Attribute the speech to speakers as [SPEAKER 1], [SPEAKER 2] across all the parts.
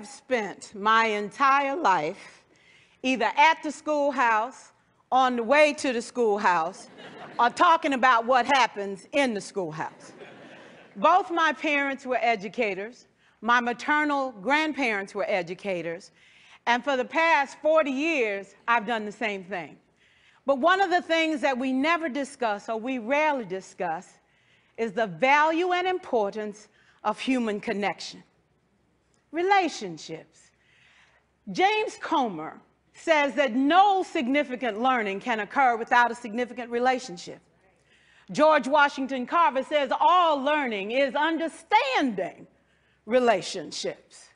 [SPEAKER 1] have spent my entire life either at the schoolhouse, on the way to the schoolhouse, or talking about what happens in the schoolhouse. Both my parents were educators. My maternal grandparents were educators. And for the past 40 years, I've done the same thing. But one of the things that we never discuss, or we rarely discuss, is the value and importance of human connection. Relationships. James Comer says that no significant learning can occur without a significant relationship. George Washington Carver says all learning is understanding relationships.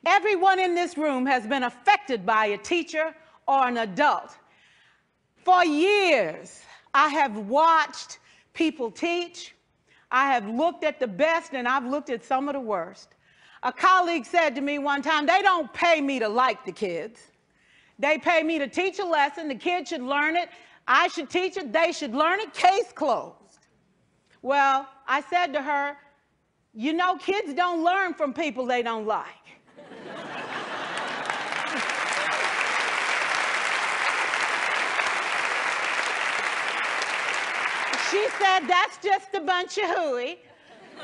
[SPEAKER 1] Everyone in this room has been affected by a teacher or an adult. For years, I have watched people teach. I have looked at the best and I've looked at some of the worst. A colleague said to me one time, they don't pay me to like the kids. They pay me to teach a lesson. The kids should learn it. I should teach it. They should learn it. Case closed. Well, I said to her, you know, kids don't learn from people they don't like. She said, that's just a bunch of hooey.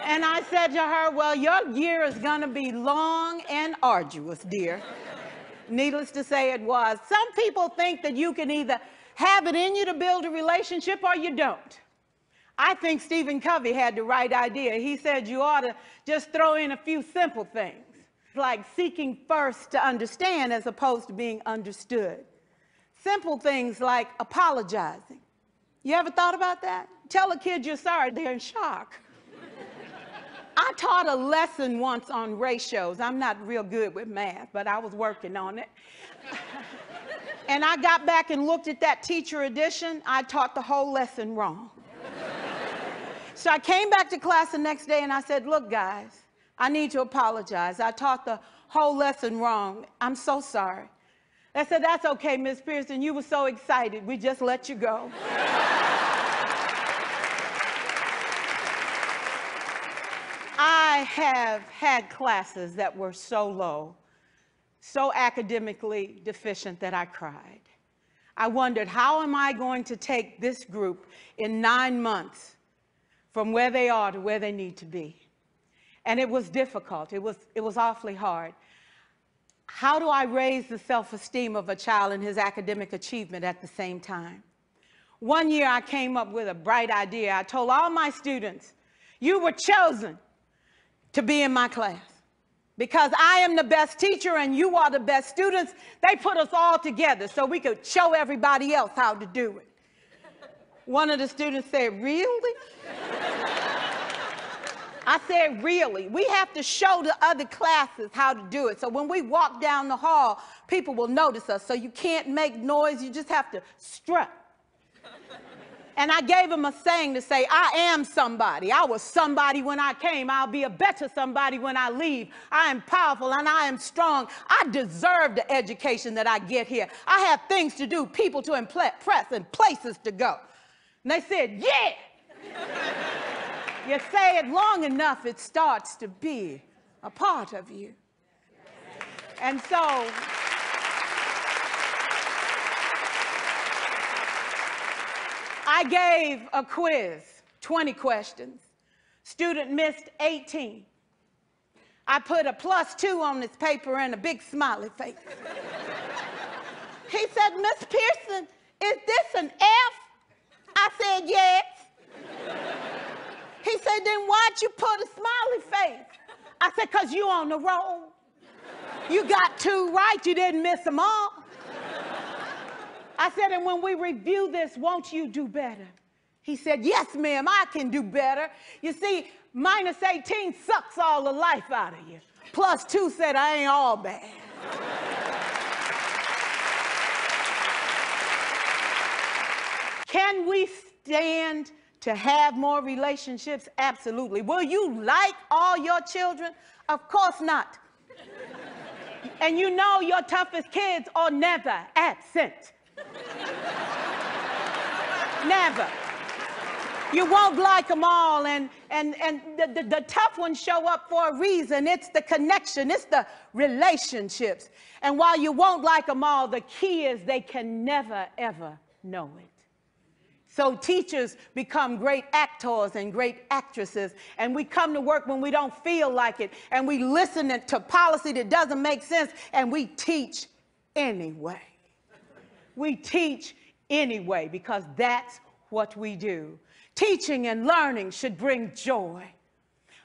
[SPEAKER 1] And I said to her, well, your year is going to be long and arduous, dear. Needless to say, it was. Some people think that you can either have it in you to build a relationship or you don't. I think Stephen Covey had the right idea. He said you ought to just throw in a few simple things, like seeking first to understand as opposed to being understood. Simple things like apologizing. You ever thought about that? Tell a kid you're sorry, they're in shock. I taught a lesson once on ratios. I'm not real good with math, but I was working on it. And I got back and looked at that teacher edition. I taught the whole lesson wrong. So I came back to class the next day and I said, look, guys, I need to apologize. I taught the whole lesson wrong. I'm so sorry. They said, that's okay, Miss Pearson. You were so excited. We just let you go. I have had classes that were so low, so academically deficient that I cried. I wondered, how am I going to take this group in 9 months from where they are to where they need to be? And it was difficult. It was awfully hard. How do I raise the self-esteem of a child and his academic achievement at the same time? One year I came up with a bright idea. I told all my students, you were chosen to be in my class because I am the best teacher and you are the best students. They put us all together so we could show everybody else how to do it. One of the students said, really? I said, really? We have to show the other classes how to do it. So when we walk down the hall, people will notice us. So you can't make noise. You just have to strut. And I gave him a saying to say, I am somebody. I was somebody when I came. I'll be a better somebody when I leave. I am powerful and I am strong. I deserve the education that I get here. I have things to do, people to impress, and places to go. And they said, yeah. You say it long enough, it starts to be a part of you. And so, I gave a quiz, 20 questions. Student missed 18. I put a +2 on this paper and a big smiley face. He said, Miss Pearson, is this an F? I said, yes. He said, then why'd you put a smiley face? I said, because you on the roll. You got 2 right, you didn't miss them all. I said, and when we review this, won't you do better? He said, yes, ma'am, I can do better. You see, -18 sucks all the life out of you. +2 said, I ain't all bad. Can we stand to have more relationships? Absolutely. Will you like all your children? Of course not. And you know your toughest kids are never absent. Never. You won't like them all, and the tough ones show up for a reason. It's the connection. It's the relationships. And while you won't like them all, the key is they can never, ever know it. So teachers become great actors and great actresses, and we come to work when we don't feel like it, and we listen to policy that doesn't make sense, and we teach anyway. We teach anyway because that's what we do. Teaching and learning should bring joy.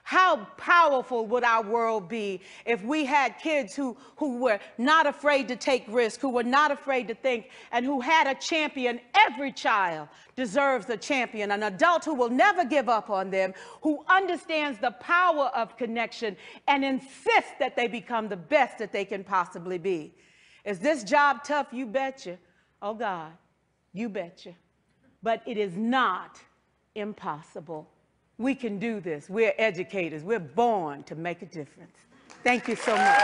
[SPEAKER 1] How powerful would our world be if we had kids who were not afraid to take risks, who were not afraid to think, and who had a champion? Every child deserves a champion, an adult who will never give up on them, who understands the power of connection and insists that they become the best that they can possibly be. Is this job tough? You betcha. Oh God, you betcha. But it is not impossible. We can do this. We're educators. We're born to make a difference. Thank you so much.